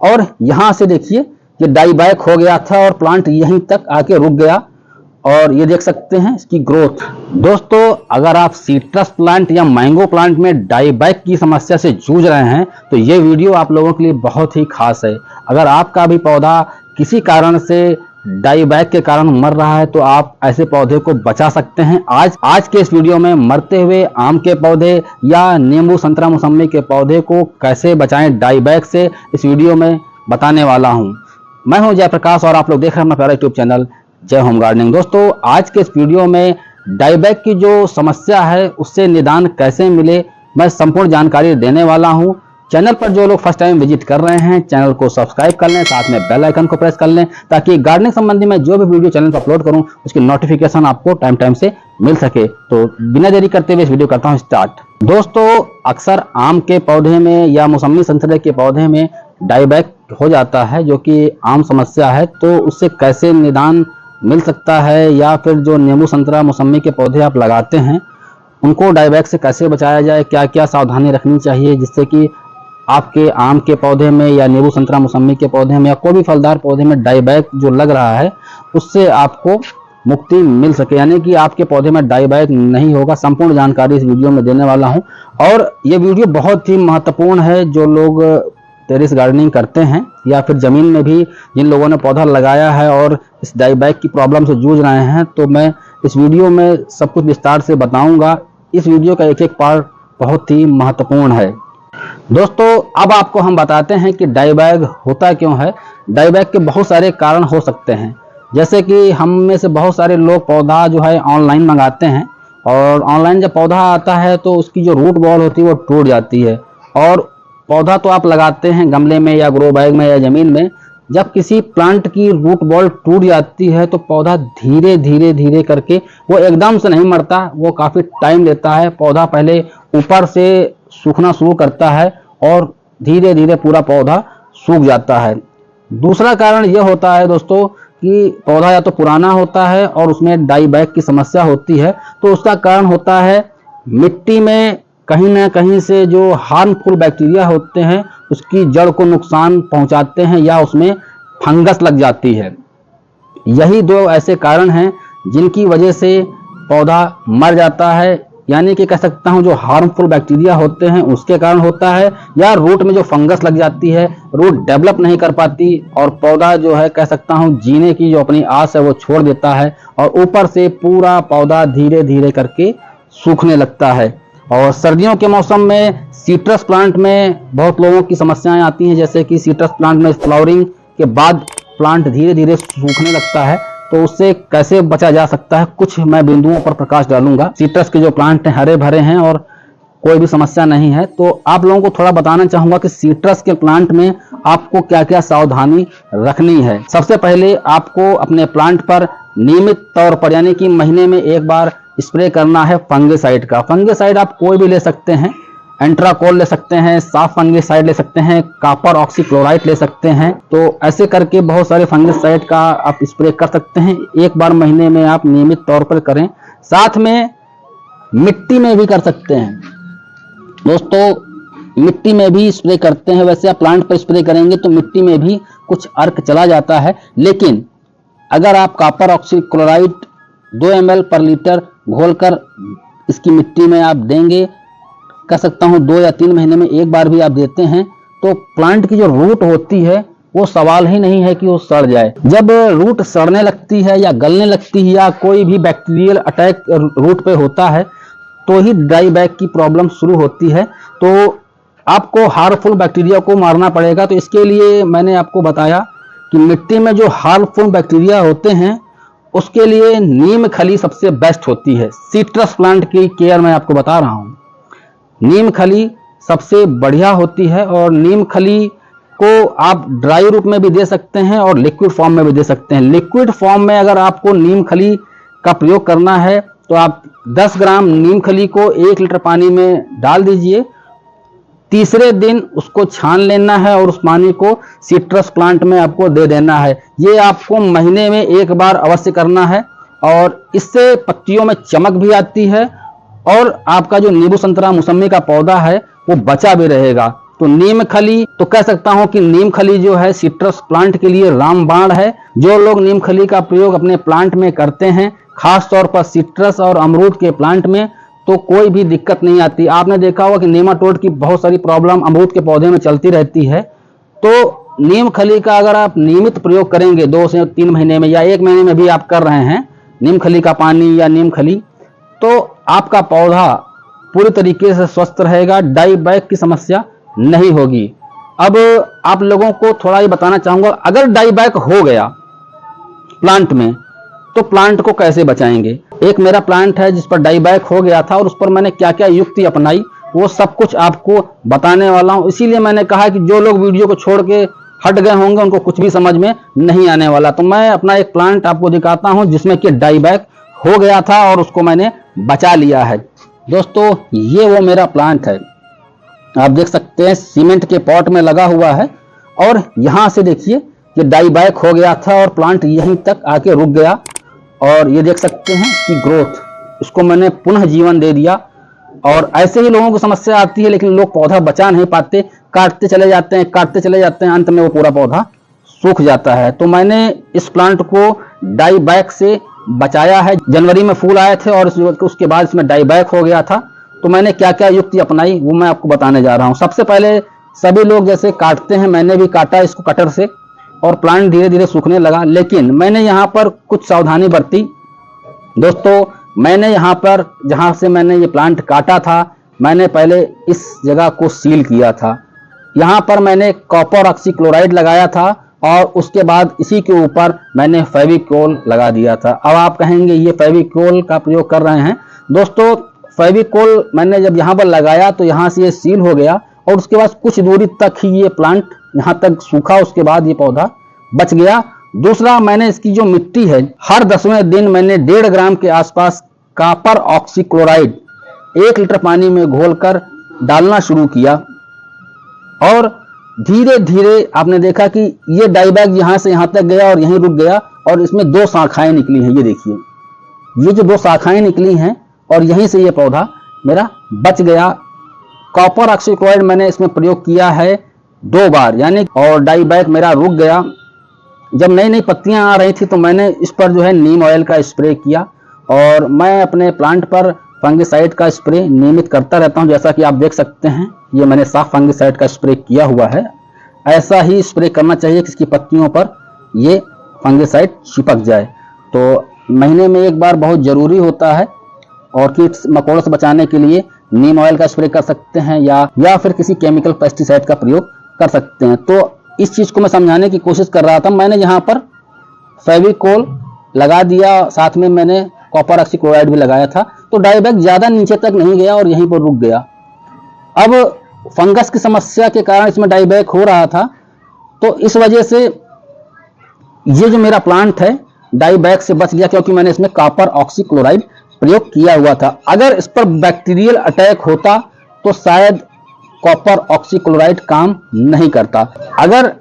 और यहाँ से देखिए ये डाई बैक हो गया था और प्लांट यहीं तक आके रुक गया। और ये देख सकते हैं इसकी ग्रोथ। दोस्तों अगर आप सिट्रस प्लांट या मैंगो प्लांट में डाई बैक की समस्या से जूझ रहे हैं तो ये वीडियो आप लोगों के लिए बहुत ही खास है। अगर आपका भी पौधा किसी कारण से डाई बैक के कारण मर रहा है तो आप ऐसे पौधे को बचा सकते हैं। आज के इस वीडियो में मरते हुए आम के पौधे या नींबू संतरा मौसम्मी के पौधे को कैसे बचाएं डाई बैक से, इस वीडियो में बताने वाला हूं। मैं हूं जयप्रकाश और आप लोग देख रहे हैं अपना प्यारा यूट्यूब चैनल जय होम गार्डनिंग। दोस्तों आज के इस वीडियो में डाई बैक की जो समस्या है उससे निदान कैसे मिले, मैं संपूर्ण जानकारी देने वाला हूं। चैनल पर जो लोग फर्स्ट टाइम विजिट कर रहे हैं चैनल को सब्सक्राइब कर लें, साथ में बेल आइकन को प्रेस कर लें ताकि गार्डनिंग संबंधी मैं जो भी वीडियो चैनल पर अपलोड करूं उसकी नोटिफिकेशन आपको टाइम से मिल सके। तो बिना देरी करते हुए इस वीडियो करता हूं स्टार्ट। दोस्तों अक्सर आम के पौधे में या मौसमी संतरे के पौधे में डाई बैक हो जाता है जो कि आम समस्या है, तो उससे कैसे निदान मिल सकता है या फिर जो नींबू संतरा मौसम्मी के पौधे आप लगाते हैं उनको डाई बैक से कैसे बचाया जाए, क्या क्या सावधानी रखनी चाहिए जिससे कि आपके आम के पौधे में या नींबू संतरा मौसम्मी के पौधे में या कोई भी फलदार पौधे में डाई बैक जो लग रहा है उससे आपको मुक्ति मिल सके, यानी कि आपके पौधे में डाई बैक नहीं होगा। संपूर्ण जानकारी इस वीडियो में देने वाला हूं और ये वीडियो बहुत ही महत्वपूर्ण है। जो लोग टेरेस गार्डनिंग करते हैं या फिर जमीन में भी जिन लोगों ने पौधा लगाया है और इस डाई बैक की प्रॉब्लम से जूझ रहे हैं, तो मैं इस वीडियो में सब कुछ विस्तार से बताऊंगा। इस वीडियो का एक एक पार्ट बहुत ही महत्वपूर्ण है। दोस्तों अब आपको हम बताते हैं कि डाई बैक होता क्यों है। डाई बैक के बहुत सारे कारण हो सकते हैं, जैसे कि हम में से बहुत सारे लोग पौधा जो है ऑनलाइन मंगाते हैं और ऑनलाइन जब पौधा आता है तो उसकी जो रूट बॉल होती है वो टूट जाती है। और पौधा तो आप लगाते हैं गमले में या ग्रो बैग में या जमीन में, जब किसी प्लांट की रूट बॉल टूट जाती है तो पौधा धीरे धीरे धीरे करके, वो एकदम से नहीं मरता, वो काफी टाइम लेता है। पौधा पहले ऊपर से सूखना शुरू करता है और धीरे धीरे पूरा पौधा सूख जाता है। दूसरा कारण यह होता है दोस्तों कि पौधा या तो पुराना होता है और उसमें डाई बैक की समस्या होती है, तो उसका कारण होता है मिट्टी में कहीं ना कहीं से जो हार्मफुल बैक्टीरिया होते हैं उसकी जड़ को नुकसान पहुंचाते हैं या उसमें फंगस लग जाती है। यही दो ऐसे कारण हैं जिनकी वजह से पौधा मर जाता है, यानी कि कह सकता हूं जो हार्मफुल बैक्टीरिया होते हैं उसके कारण होता है, या रूट में जो फंगस लग जाती है, रूट डेवलप नहीं कर पाती और पौधा जो है कह सकता हूं जीने की जो अपनी आस है वो छोड़ देता है और ऊपर से पूरा पौधा धीरे धीरे करके सूखने लगता है। और सर्दियों के मौसम में सिट्रस प्लांट में बहुत लोगों की समस्याएं आती हैं, जैसे कि सिट्रस प्लांट में फ्लावरिंग के बाद प्लांट धीरे धीरे सूखने लगता है, तो उससे कैसे बचा जा सकता है कुछ मैं बिंदुओं पर प्रकाश डालूंगा। सिट्रस के जो प्लांट हैं हरे भरे हैं और कोई भी समस्या नहीं है, तो आप लोगों को थोड़ा बताना चाहूंगा कि सिट्रस के प्लांट में आपको क्या क्या सावधानी रखनी है। सबसे पहले आपको अपने प्लांट पर नियमित तौर पर यानी कि महीने में एक बार स्प्रे करना है फंगिसाइड का। फंगिसाइड आप कोई भी ले सकते हैं, एंट्राकोल ले सकते हैं, साफ फंगिसाइड ले सकते हैं, कॉपर ऑक्सीक्लोराइड ले सकते हैं। तो ऐसे करके बहुत सारे फंगिसाइड का आप स्प्रे कर सकते हैं, एक बार महीने में आप नियमित तौर पर करें। साथ में मिट्टी में भी कर सकते हैं दोस्तों, मिट्टी में भी स्प्रे करते हैं। वैसे आप प्लांट पर स्प्रे करेंगे तो मिट्टी में भी कुछ अर्क चला जाता है, लेकिन अगर आप कॉपर ऑक्सीक्लोराइड 2 ml पर लीटर घोलकर इसकी मिट्टी में आप देंगे, कह सकता हूं 2 या 3 महीने में एक बार भी आप देते हैं, तो प्लांट की जो रूट होती है वो सवाल ही नहीं है कि वो सड़ जाए। जब रूट सड़ने लगती है या गलने लगती है या कोई भी बैक्टीरियल अटैक रूट पे होता है तो ही डाई बैक की प्रॉब्लम शुरू होती है। तो आपको हार्मफुल बैक्टीरिया को मारना पड़ेगा। तो इसके लिए मैंने आपको बताया कि मिट्टी में जो हार्मफुल बैक्टीरिया होते हैं उसके लिए नीम खली सबसे बेस्ट होती है। सिट्रस प्लांट की केयर मैं आपको बता रहा हूं, नीम खली सबसे बढ़िया होती है और नीम खली को आप ड्राई रूप में भी दे सकते हैं और लिक्विड फॉर्म में भी दे सकते हैं। लिक्विड फॉर्म में अगर आपको नीम खली का प्रयोग करना है तो आप 10 ग्राम नीम खली को 1 लीटर पानी में डाल दीजिए, तीसरे दिन उसको छान लेना है और उस पानी को सिट्रस प्लांट में आपको दे देना है। ये आपको महीने में एक बार अवश्य करना है और इससे पत्तियों में चमक भी आती है और आपका जो नींबू संतरा मौसम्मी का पौधा है वो बचा भी रहेगा। तो नीम खली तो कह सकता हूं कि नीम खली जो है सिट्रस प्लांट के लिए रामबाण है। जो लोग नीम खली का प्रयोग अपने प्लांट में करते हैं, खास तौर पर सिट्रस और अमरूद के प्लांट में, तो कोई भी दिक्कत नहीं आती। आपने देखा होगा कि नेमाटोड की बहुत सारी प्रॉब्लम अमरूद के पौधे में चलती रहती है। तो नीम खली का अगर आप नियमित प्रयोग करेंगे 2 से 3 महीने में या 1 महीने में भी आप कर रहे हैं नीम खली का पानी या नीम खली, तो आपका पौधा पूरी तरीके से स्वस्थ रहेगा, डाई बैक की समस्या नहीं होगी। अब आप लोगों को थोड़ा ये बताना चाहूंगा, अगर डाई बैक हो गया प्लांट में तो प्लांट को कैसे बचाएंगे। एक मेरा प्लांट है जिस पर डाई बैक हो गया था और उस पर मैंने क्या क्या युक्ति अपनाई वो सब कुछ आपको बताने वाला हूं। इसीलिए मैंने कहा कि जो लोग वीडियो को छोड़ के हट गए होंगे उनको कुछ भी समझ में नहीं आने वाला। तो मैं अपना एक प्लांट आपको दिखाता हूं जिसमें कि डाई बैक हो गया था और उसको मैंने बचा लिया है। दोस्तों ये वो मेरा प्लांट है, आप देख सकते हैं सीमेंट के पॉट में लगा हुआ है और यहां से देखिए कि डाई बैक हो गया था और प्लांट यहीं तक आके रुक गया और ये देख सकते हैं कि ग्रोथ, इसको मैंने पुनः जीवन दे दिया। और ऐसे ही लोगों को समस्या आती है लेकिन लोग पौधा बचा नहीं पाते, काटते चले जाते हैं, काटते चले जाते हैं, अंत में वो पूरा पौधा सूख जाता है। तो मैंने इस प्लांट को डाई बैक से बचाया है। जनवरी में फूल आए थे और उसके बाद इसमें डाई बैक हो गया था। तो मैंने क्या क्या युक्ति अपनाई वो मैं आपको बताने जा रहा हूं। सबसे पहले सभी लोग जैसे काटते हैं, मैंने भी काटा इसको कटर से और प्लांट धीरे धीरे सूखने लगा, लेकिन मैंने यहाँ पर कुछ सावधानी बरती। दोस्तों मैंने यहाँ पर जहाँ से मैंने ये प्लांट काटा था, मैंने पहले इस जगह को सील किया था। यहाँ पर मैंने कॉपर ऑक्सीक्लोराइड लगाया था और उसके बाद इसी के ऊपर मैंने फेविकोल लगा दिया था। अब आप कहेंगे ये फेविकोल का प्रयोग कर रहे हैं। दोस्तों फेविकोल मैंने जब यहाँ पर लगाया तो यहाँ से ये सील हो गया और उसके बाद कुछ दूरी तक ही ये प्लांट यहाँ तक सूखा, उसके बाद ये पौधा बच गया। दूसरा, मैंने इसकी जो मिट्टी है हर 10वें दिन मैंने 1.5 ग्राम के आसपास कॉपर ऑक्सीक्लोराइड 1 लीटर पानी में घोलकर डालना शुरू किया और धीरे धीरे आपने देखा कि ये डाई बैक यहाँ से यहाँ तक गया और यहीं रुक गया और इसमें 2 शाखाएं निकली हैं। ये देखिए, ये जो 2 शाखाएं निकली हैं और यहीं से ये पौधा मेरा बच गया। कॉपर ऑक्सीक्लोराइड मैंने इसमें प्रयोग किया है 2 बार, यानी और डाई बैक मेरा रुक गया। जब नई नई पत्तियां आ रही थी तो मैंने इस पर जो है नीम ऑयल का स्प्रे किया और मैं अपने प्लांट पर फंगिसाइड का स्प्रे नियमित करता रहता हूं। जैसा कि आप देख सकते हैं ये मैंने साफ फंगिसाइड का स्प्रे किया हुआ है। ऐसा ही स्प्रे करना चाहिए कि इसकी पत्तियों पर ये फंगिसाइड चिपक जाए। तो महीने में 1 बार बहुत जरूरी होता है और कीट मकोड़ों से बचाने के लिए नीम ऑयल का स्प्रे कर सकते हैं या फिर किसी केमिकल पेस्टिसाइड का प्रयोग कर सकते हैं। तो इस चीज को मैं समझाने की कोशिश कर रहा था। मैंने यहाँ पर फेविकोल लगा दिया, साथ में मैंने कॉपर ऑक्सीक्लोराइड भी लगाया था। तो डाई बैक ज्यादा नीचे तक नहीं गया और यहीं पर रुक गया। अब फंगस की समस्या के कारण इसमें डाई बैक हो रहा था, तो इस वजह से ये जो मेरा प्लांट है डाई बैक से बच गया क्योंकि मैंने इसमें कॉपर ऑक्सीक्लोराइड प्रयोग किया हुआ था। अगर इस पर बैक्टीरियल अटैक होता तो शायद कॉपर ऑक्सीक्लोराइड काम नहीं करता। अगर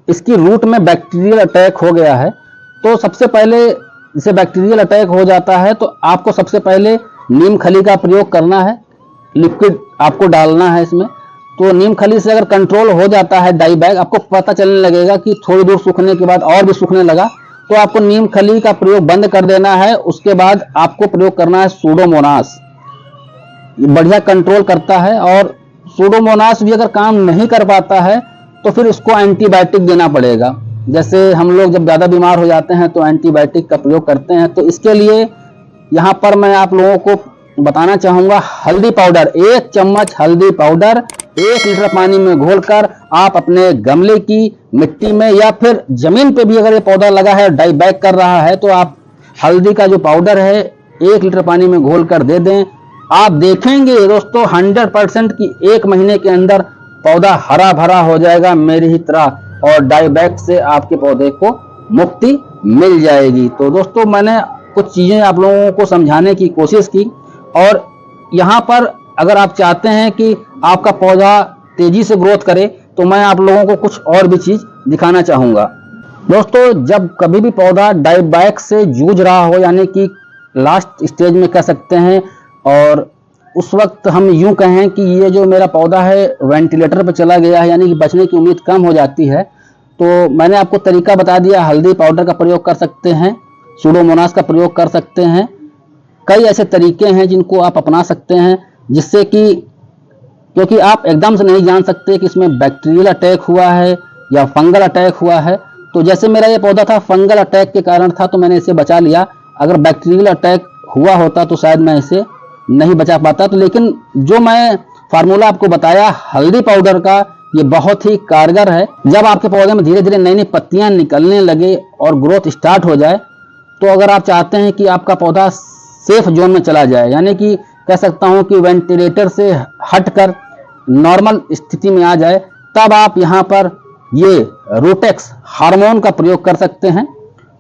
इसकी रूट में बैक्टीरियल अटैक हो गया है तो सबसे पहले, जैसे बैक्टीरियल अटैक हो जाता है तो आपको सबसे पहले नीम खली का प्रयोग करना है। लिक्विड आपको डालना है इसमें। तो नीम खली से अगर कंट्रोल हो जाता है डाई बैक, आपको पता चलने लगेगा कि थोड़ी दूर सूखने के बाद और भी सूखने लगा, तो आपको नीम खली का प्रयोग बंद कर देना है। उसके बाद आपको प्रयोग करना है सूडोमोनास। बढ़िया कंट्रोल करता है और सूडोमोनास भी अगर काम नहीं कर पाता है तो फिर इसको एंटीबायोटिक देना पड़ेगा। जैसे हम लोग जब ज़्यादा बीमार हो जाते हैं तो एंटीबायोटिक का प्रयोग करते हैं। तो इसके लिए यहाँ पर मैं आप लोगों को बताना चाहूँगा, हल्दी पाउडर, 1 चम्मच हल्दी पाउडर 1 लीटर पानी में घोलकर आप अपने गमले की मिट्टी में या फिर जमीन पे भी अगर ये पौधा लगा है डाई बैक कर रहा है तो आप हल्दी का जो पाउडर है 1 लीटर पानी में घोलकर दे दें। आप देखेंगे दोस्तों 100% की 1 महीने के अंदर पौधा हरा भरा हो जाएगा मेरी ही तरह और डाई बैक से आपके पौधे को मुक्ति मिल जाएगी। तो दोस्तों मैंने कुछ चीजें आप लोगों को समझाने की कोशिश की और यहाँ पर अगर आप चाहते हैं कि आपका पौधा तेजी से ग्रोथ करे तो मैं आप लोगों को कुछ और भी चीज दिखाना चाहूंगा। दोस्तों जब कभी भी पौधा डाई बैक से जूझ रहा हो, यानी कि लास्ट स्टेज में कह सकते हैं, और उस वक्त हम यूं कहें कि ये जो मेरा पौधा है वेंटिलेटर पर चला गया है, यानी कि बचने की उम्मीद कम हो जाती है। तो मैंने आपको तरीका बता दिया, हल्दी पाउडर का प्रयोग कर सकते हैं, सूडोमोनास का प्रयोग कर सकते हैं। कई ऐसे तरीके हैं जिनको आप अपना सकते हैं, जिससे कि क्योंकि आप एकदम से नहीं जान सकते कि इसमें बैक्टीरियल अटैक हुआ है या फंगल अटैक हुआ है। तो जैसे मेरा ये पौधा था फंगल अटैक के कारण था, तो मैंने इसे बचा लिया। अगर बैक्टीरियल अटैक हुआ होता तो शायद मैं इसे नहीं बचा पाता। तो लेकिन जो मैं फार्मूला आपको बताया हल्दी पाउडर का, ये बहुत ही कारगर है। जब आपके पौधे में धीरे धीरे नई नई पत्तियां निकलने लगे और ग्रोथ स्टार्ट हो जाए, तो अगर आप चाहते हैं कि आपका पौधा सेफ जोन में चला जाए, यानी कि कह सकता हूं कि वेंटिलेटर से हटकर नॉर्मल स्थिति में आ जाए, तब आप यहां पर ये रूटेक्स हार्मोन का प्रयोग कर सकते हैं।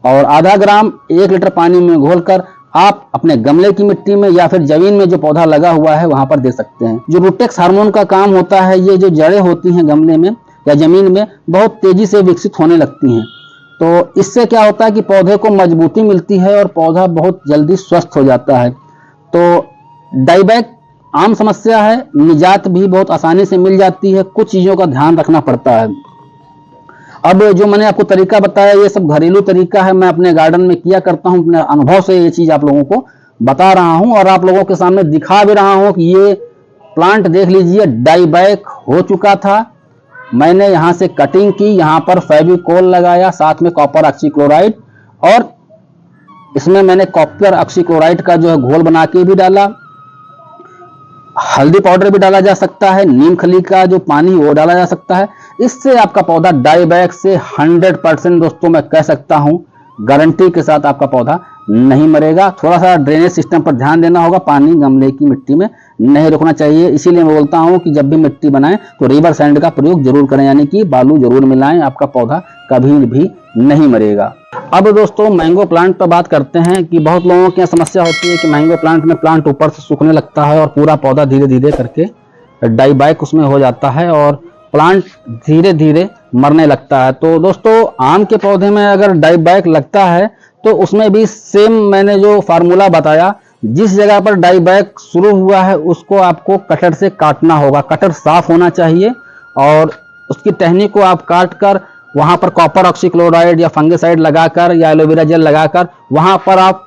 और आधा ग्राम 1 लीटर पानी में घोलकर आप अपने गमले की मिट्टी में या फिर जमीन में जो पौधा लगा हुआ है वहां पर दे सकते हैं। जो रूटेक्स हार्मोन का काम होता है, ये जो जड़ें होती हैं गमले में या जमीन में, बहुत तेजी से विकसित होने लगती हैं। तो इससे क्या होता है कि पौधे को मजबूती मिलती है और पौधा बहुत जल्दी स्वस्थ हो जाता है। तो डाईबैक आम समस्या है, निजात भी बहुत आसानी से मिल जाती है, कुछ चीज़ों का ध्यान रखना पड़ता है। अब जो मैंने आपको तरीका बताया ये सब घरेलू तरीका है, मैं अपने गार्डन में किया करता हूं, अपने अनुभव से ये चीज़ आप लोगों को बता रहा हूं और आप लोगों के सामने दिखा भी रहा हूं कि ये प्लांट देख लीजिए डाईबैक हो चुका था। मैंने यहाँ से कटिंग की, यहाँ पर फेविकोल लगाया, साथ में कॉपर ऑक्सीक्लोराइड, और इसमें मैंने कॉपर ऑक्सीक्लोराइड का जो है घोल बना के भी डाला। हल्दी पाउडर भी डाला जा सकता है, नीम खली का जो पानी वो डाला जा सकता है। इससे आपका पौधा डाईबैक से 100% दोस्तों मैं कह सकता हूं गारंटी के साथ आपका पौधा नहीं मरेगा। थोड़ा सा ड्रेनेज सिस्टम पर ध्यान देना होगा, पानी गमले की मिट्टी में नहीं रुकना चाहिए। इसीलिए मैं बोलता हूं कि जब भी मिट्टी बनाएं तो रिवर सैंड का प्रयोग जरूर करें, यानी कि बालू जरूर मिलाएं, आपका पौधा कभी भी नहीं मरेगा। अब दोस्तों मैंगो प्लांट पर बात करते हैं कि बहुत लोगों की समस्या होती है कि मैंगो प्लांट में प्लांट ऊपर से सूखने लगता है और पूरा पौधा धीरे धीरे करके डाईबैक उसमें हो जाता है और प्लांट धीरे धीरे मरने लगता है। तो दोस्तों आम के पौधे में अगर डाईबैक लगता है तो उसमें भी सेम मैंने जो फार्मूला बताया, जिस जगह पर डाईबैक शुरू हुआ है उसको आपको कटर से काटना होगा। कटर साफ होना चाहिए और उसकी टहनी को आप काट कर वहां पर कॉपर ऑक्सीक्लोराइड या फंगिसाइड लगाकर या एलोवेरा जेल लगाकर वहां पर आप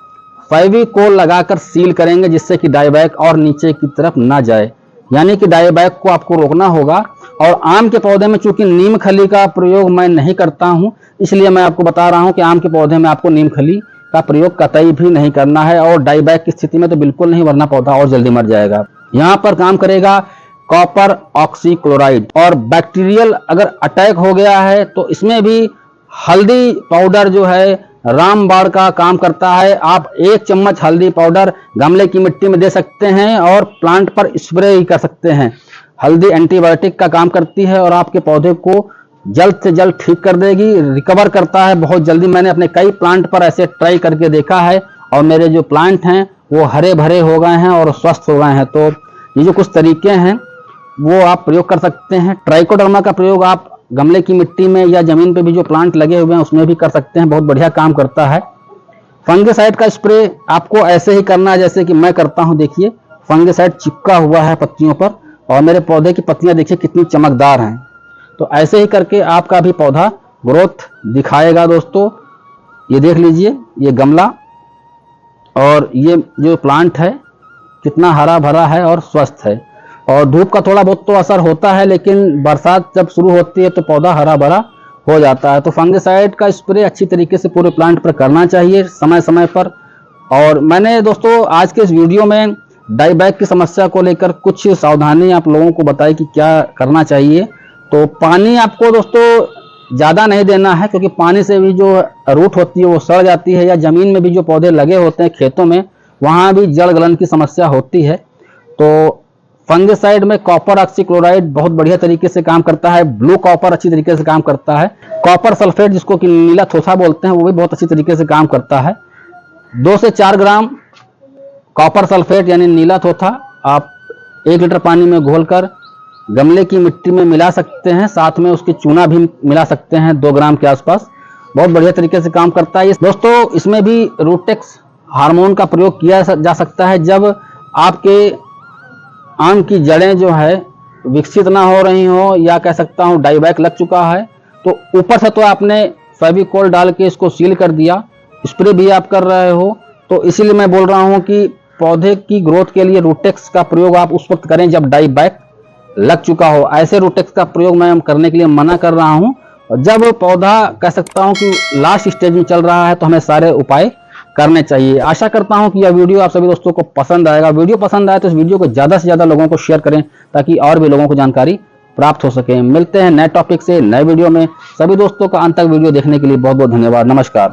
फेविकोल लगाकर सील करेंगे, जिससे कि डाईबैक और नीचे की तरफ ना जाए, यानी कि डाईबैक को आपको रोकना होगा। और आम के पौधे में चूंकि नीम खली का प्रयोग मैं नहीं करता हूं, इसलिए मैं आपको बता रहा हूं कि आम के पौधे में आपको नीम खली का प्रयोग कतई भी नहीं करना है, और डाईबैक की स्थिति में तो बिल्कुल नहीं, वरना पौधा और जल्दी मर जाएगा। यहाँ पर काम करेगा कॉपर ऑक्सीक्लोराइड। और बैक्टीरियल अगर अटैक हो गया है तो इसमें भी हल्दी पाउडर जो है रामबाण का काम करता है। आप 1 चम्मच हल्दी पाउडर गमले की मिट्टी में दे सकते हैं और प्लांट पर स्प्रे ही कर सकते हैं। हल्दी एंटीबायोटिक का काम करती है और आपके पौधे को जल्द से जल्द ठीक कर देगी, रिकवर करता है बहुत जल्दी। मैंने अपने कई प्लांट पर ऐसे ट्राई करके देखा है और मेरे जो प्लांट हैं वो हरे भरे हो गए हैं और स्वस्थ हो गए हैं। तो ये जो कुछ तरीके हैं वो आप प्रयोग कर सकते हैं। ट्राइकोडर्मा का प्रयोग आप गमले की मिट्टी में या जमीन पे भी जो प्लांट लगे हुए हैं उसमें भी कर सकते हैं, बहुत बढ़िया काम करता है। फंगिसाइड का स्प्रे आपको ऐसे ही करना है जैसे कि मैं करता हूं। देखिए फंगिसाइड चिपका हुआ है पत्तियों पर और मेरे पौधे की पत्तियां देखिए कितनी चमकदार हैं। तो ऐसे ही करके आपका भी पौधा ग्रोथ दिखाएगा। दोस्तों ये देख लीजिए, ये गमला और ये जो प्लांट है कितना हरा भरा है और स्वस्थ है। और धूप का थोड़ा बहुत तो असर होता है, लेकिन बरसात जब शुरू होती है तो पौधा हरा भरा हो जाता है। तो फंगिसाइड का स्प्रे अच्छी तरीके से पूरे प्लांट पर करना चाहिए समय समय पर। और मैंने दोस्तों आज के इस वीडियो में डाईबैक की समस्या को लेकर कुछ सावधानी आप लोगों को बताई कि क्या करना चाहिए। तो पानी आपको दोस्तों ज़्यादा नहीं देना है, क्योंकि पानी से भी जो रूट होती है वो सड़ जाती है, या ज़मीन में भी जो पौधे लगे होते हैं खेतों में वहाँ भी जड़ गलन की समस्या होती है। तो फंगिसाइड में कॉपर ऑक्सीक्लोराइड बहुत बढ़िया तरीके से काम करता है, ब्लू कॉपर अच्छी तरीके से काम करता है, कॉपर सल्फेट जिसको कि नीला थोथा बोलते हैं वो भी बहुत अच्छी तरीके से काम करता है। 2 से 4 ग्राम कॉपर सल्फेट यानी नीला थोथा आप 1 लीटर पानी में घोलकर गमले की मिट्टी में मिला सकते हैं, साथ में उसकी चूना भी मिला सकते हैं 2 ग्राम के आसपास, बहुत बढ़िया तरीके से काम करता है। दोस्तों इसमें भी रूटेक्स हार्मोन का प्रयोग किया जा सकता है। जब आपके आम की जड़ें जो है विकसित ना हो रही हो, या कह सकता हूँ डाईबैक लग चुका है, तो ऊपर से तो आपने फेविकोल डाल के इसको सील कर दिया, स्प्रे भी आप कर रहे हो, तो इसीलिए मैं बोल रहा हूँ कि पौधे की ग्रोथ के लिए रूटेक्स का प्रयोग आप उस वक्त करें जब डाईबैक लग चुका हो। ऐसे रूटेक्स का प्रयोग मैं करने के लिए मना कर रहा हूँ। और जब पौधा कह सकता हूँ कि लास्ट स्टेज में चल रहा है तो हमें सारे उपाय करने चाहिए। आशा करता हूं कि यह वीडियो आप सभी दोस्तों को पसंद आएगा। वीडियो पसंद आए तो इस वीडियो को ज़्यादा से ज़्यादा लोगों को शेयर करें ताकि और भी लोगों को जानकारी प्राप्त हो सके। मिलते हैं नए टॉपिक से नए वीडियो में। सभी दोस्तों का अंत तक वीडियो देखने के लिए बहुत बहुत धन्यवाद। नमस्कार।